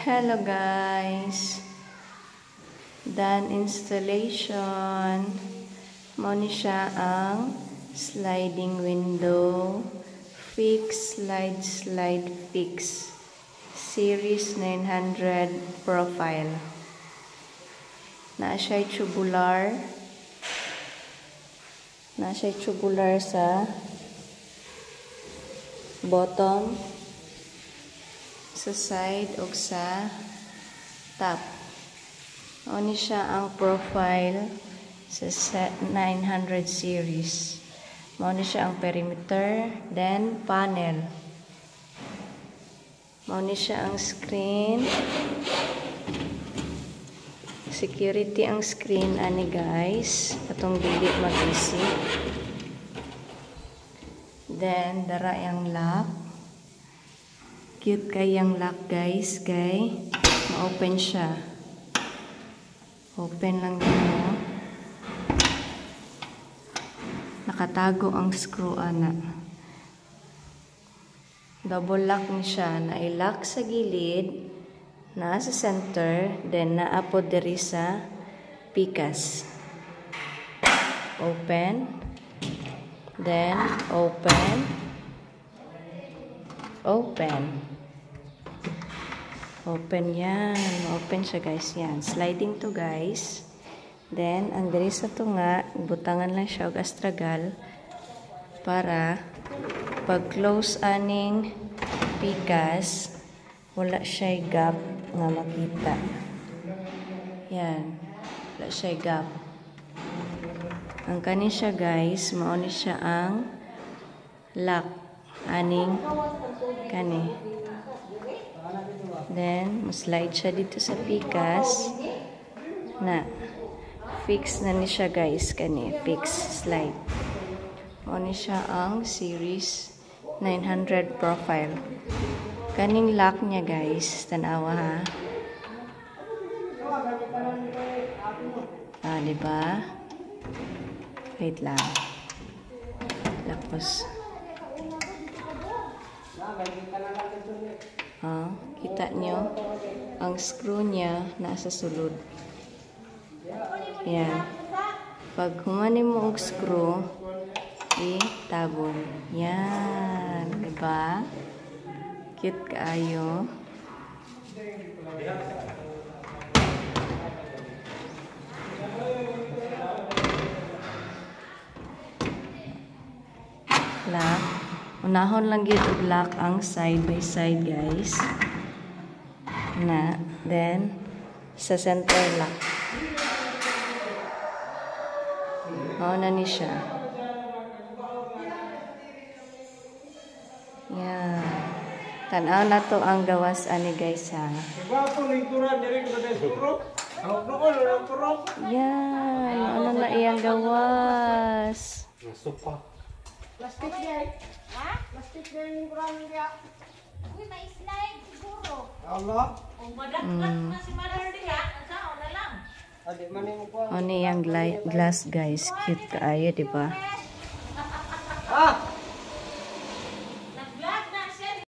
Hello guys, done installation. Muna siya ang sliding window fix, slide fix series 900 profile. Na siya tubular sa bottom, sa side o sa top. Oni siya ang profile sa 900 series. Oni siya ang perimeter, then panel. Oni siya ang screen. Security ang screen ani guys. Atong dili mag-isip. Then dara yang lock. Cute kayang lock guys, kay ma-open siya. Open lang niyo. Nakatago ang screw ana. Double lock ni siya, na i-lock sa gilid, na sa center, then naapod diri sa pikas. Open, then open. Open yan. Open siya guys. Yan. Sliding to guys. Then, ang diri sa to nga, butangan lang siya og astragal para pag-close aning pikas, wala siya gap nga makita. Yan. Wala siya gap. Ang kani siya guys, mauni siya ang lock aning kani. Then, slide siya dito sa pikas na fix na ni siya guys, kani fix slide. Mauni siya ang series 900 profile. Kaning lock niya guys, tanawa ha. Diba? Wait lang. Tapos kita nyo ang screw niya nasa sulod. Yan. Pag humanin mo og screw, itabon. Yan. Diba? Cute kaayo. Lock. Unahon lang gid og lock ang side by side guys. Then sa center lock. Na ni siya. Yan. Tanaw na to ang gawas ani guys ha. Yan. Ano na iyang gawas. Plastic yan. Ha? Plastic na yung kurang niya. Uy, may slide siguro. Allah? Kung madaklat na si Mother niya, sao na lang. Ano yung glass guys. Cute kaayo, diba?